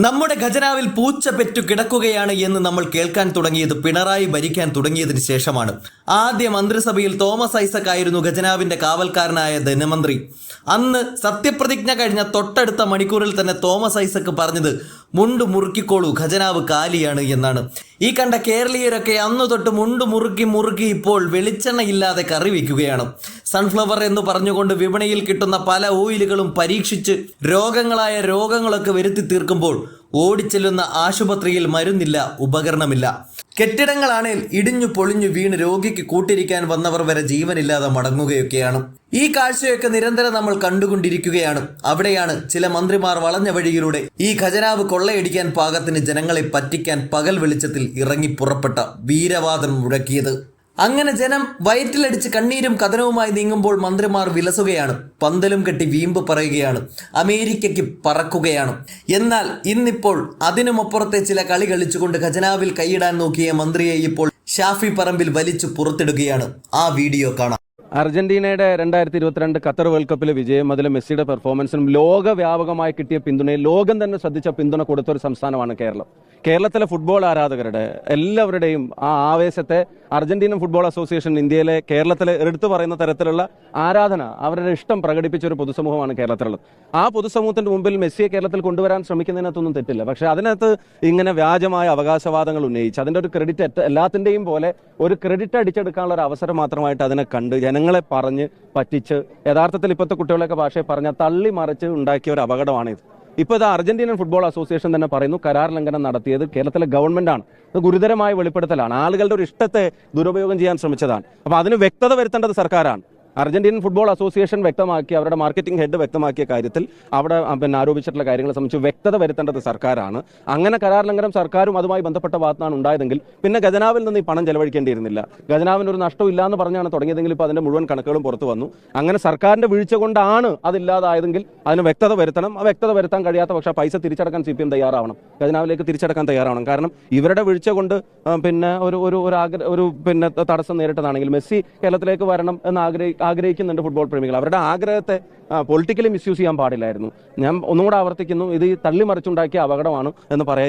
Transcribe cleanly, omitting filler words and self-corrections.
നമ്മുടെ ഖജനാവിൽ പൂച്ച പെറ്റു കിടക്കുകയാണ് എന്ന് നമ്മൾ കേൾക്കാൻ തുടങ്ങിയത് പിണറായി ഭരിക്കാൻ തുടങ്ങിയതിന് ശേഷമാണ്. ആദ്യ മന്ത്രിസഭയിൽ തോമസ് ഐസക് ആയിരുന്നു ഖജനാവിന്റെ കാവൽക്കാരനായ ധനമന്ത്രി. അന്ന് സത്യപ്രതിജ്ഞ കഴിഞ്ഞ തൊട്ടടുത്ത മണിക്കൂറിൽ തന്നെ തോമസ് ഐസക് പറഞ്ഞത് മുണ്ട് മുറുക്കിക്കോളൂ, ഖജനാവ് കാലിയാണ് എന്നാണ്. ഈ കണ്ട കേരളീയരൊക്കെ അന്നു തൊട്ട് മുണ്ട് മുറുക്കി ഇപ്പോൾ വെളിച്ചെണ്ണ ഇല്ലാതെ കറി വയ്ക്കുകയാണ്. സൺഫ്ലവർ എന്ന് പറഞ്ഞുകൊണ്ട് വിപണിയിൽ കിട്ടുന്ന പല ഓയിലുകളും പരീക്ഷിച്ച് രോഗങ്ങളൊക്കെ വരുത്തി തീർക്കുമ്പോൾ ഓടിച്ചെല്ലുന്ന ആശുപത്രിയിൽ മരുന്നില്ല, ഉപകരണമില്ല. കെട്ടിടങ്ങളാണേൽ ഇടിഞ്ഞു പൊളിഞ്ഞു വീണ് രോഗിക്ക് കൂട്ടിരിക്കാൻ വന്നവർ വരെ ജീവനില്ലാതെ മടങ്ങുകയൊക്കെയാണ്. ഈ കാഴ്ചയൊക്കെ നിരന്തരം നമ്മൾ കണ്ടുകൊണ്ടിരിക്കുകയാണ്. അവിടെയാണ് ചില മന്ത്രിമാർ വളഞ്ഞ വഴിയിലൂടെ ഈ ഖജനാവ് കൊള്ളയടിക്കാൻ പാകത്തിന് ജനങ്ങളെ പറ്റിക്കാൻ പകൽ വെളിച്ചത്തിൽ ഇറങ്ങി പുറപ്പെട്ട വീരവാദം മുഴക്കിയത്. അങ്ങനെ ജനം വയറ്റിലടിച്ച് കണ്ണീരും കഥനവുമായി നീങ്ങുമ്പോൾ മന്ത്രിമാർ വിലസുകയാണ്, പന്തലും കെട്ടി വീമ്പ് പറയുകയാണ്, അമേരിക്കയ്ക്ക് പറക്കുകയാണ്. എന്നാൽ ഇന്നിപ്പോൾ അതിനുമപ്പുറത്തെ ചില കളി കളിച്ചുകൊണ്ട് ഖജനാവിൽ കൈയിടാൻ നോക്കിയ മന്ത്രിയെ ഇപ്പോൾ ഷാഫി പറമ്പിൽ വലിച്ചു പുറത്തിടുകയാണ്. ആ വീഡിയോ കാണാം. അർജന്റീനയുടെ 2022 ഖത്തർ വേൾഡ് കപ്പിലെ വിജയം, അതിലെ മെസ്സിയുടെ പെർഫോമൻസിനും ലോകവ്യാപകമായി കിട്ടിയ പിന്തുണയും ലോകം തന്നെ ശ്രദ്ധിച്ച പിന്തുണ കൊടുത്ത ഒരു സംസ്ഥാനമാണ് കേരളം. കേരളത്തിലെ ഫുട്ബോൾ ആരാധകരുടെ എല്ലാവരുടെയും ആ ആവേശത്തെ അർജന്റീനൻ ഫുട്ബോൾ അസോസിയേഷൻ ഇന്ത്യയിലെ കേരളത്തിലെ എടുത്തു പറയുന്ന തരത്തിലുള്ള ആരാധന, അവരുടെ ഇഷ്ടം പ്രകടിപ്പിച്ച ഒരു പൊതുസമൂഹമാണ് കേരളത്തിലുള്ളത്. ആ പൊതുസമൂഹത്തിന്റെ മുമ്പിൽ മെസ്സിയെ കേരളത്തിൽ കൊണ്ടുവരാൻ ശ്രമിക്കുന്നതിനകത്തൊന്നും തെറ്റില്ല. പക്ഷെ അതിനകത്ത് ഇങ്ങനെ വ്യാജമായ അവകാശവാദങ്ങൾ ഉന്നയിച്ച് അതിന്റെ ഒരു ക്രെഡിറ്റ് എല്ലാത്തിന്റെയും പോലെ ഒരു ക്രെഡിറ്റ് അടിച്ചെടുക്കാനുള്ള ഒരു അവസരം മാത്രമായിട്ട് അതിനെ കണ്ട് ജനങ്ങളെ പറഞ്ഞ് പറ്റിച്ച് യഥാർത്ഥത്തിൽ ഇപ്പോഴത്തെ കുട്ടികളൊക്കെ ഭാഷയെ പറഞ്ഞാൽ തള്ളി മറിച്ച് ഉണ്ടാക്കിയ ഒരു അപകടമാണിത്. ഇപ്പോൾ ഇത് അർജന്റീനൻ ഫുട്ബോൾ അസോസിയേഷൻ തന്നെ പറയുന്നു, കരാർ ലംഘനം നടത്തിയത് കേരളത്തിലെ ഗവൺമെന്റാണ്. ഇത് ഗുരുതരമായ വെളിപ്പെടുത്തലാണ്. ആളുകളുടെ ഒരു ഇഷ്ടത്തെ ദുരുപയോഗം ചെയ്യാൻ ശ്രമിച്ചതാണ്. അപ്പോൾ അതിന് വ്യക്തത വരുത്തേണ്ടത് സർക്കാരാണ്. അർജന്റീനൻ ഫുട്ബോൾ അസോസിയേഷൻ വ്യക്തമാക്കി, അവരുടെ മാർക്കറ്റിംഗ് ഹെഡ് വ്യക്തമാക്കിയ കാര്യത്തിൽ അവിടെ ആരോപിച്ചിട്ടുള്ള കാര്യങ്ങളെ സംബന്ധിച്ച് വ്യക്തത വരുത്തേണ്ടത് സർക്കാരാണ്. അങ്ങനെ കരാർ ലംഘനം സർക്കാരും അതുമായി ബന്ധപ്പെട്ട ഭാഗത്താണ് ഉണ്ടായതെങ്കിൽ പിന്നെ ഖജനാവിൽ നിന്ന് ഈ പണം ചെലവഴിക്കേണ്ടിയിരുന്നില്ല. ഖജനാവിന് ഒരു നഷ്ടം ഇല്ലാന്ന് പറഞ്ഞാണ് തുടങ്ങിയതെങ്കിൽ ഇപ്പോൾ അതിന്റെ മുഴുവൻ കണക്കുകളും പുറത്തു വന്നു. അങ്ങനെ സർക്കാരിന്റെ വീഴ്ച കൊണ്ടാണ് അതില്ലാതായതെങ്കിൽ അതിന് വ്യക്തത വരുത്തണം. ആ വ്യക്തത വരുത്താൻ കഴിയാത്ത പക്ഷേ പൈസ തിരിച്ചടക്കാൻ CPM തയ്യാറാവണം, ഖജനാവിലേക്ക് തിരിച്ചടക്കാൻ തയ്യാറാവണം. കാരണം ഇവരുടെ വീഴ്ച കൊണ്ട് പിന്നെ ഒരു തടസ്സം നേരിട്ടതാണെങ്കിൽ മെസ്സി കേരളത്തിലേക്ക് വരണം എന്ന് ആഗ്രഹിക്കുന്നുണ്ട് ഫുട്ബോൾ പ്രേമികൾ. അവരുടെ ആഗ്രഹത്തെ പൊളിറ്റിക്കലി മിസ്യൂസ് ചെയ്യാൻ പാടില്ലായിരുന്നു. ഞാൻ ഒന്നുകൂടെ ആവർത്തിക്കുന്നു, ഇത് തള്ളിമറിച്ചുണ്ടാക്കിയ അപകടമാണ് എന്ന് പറയാൻ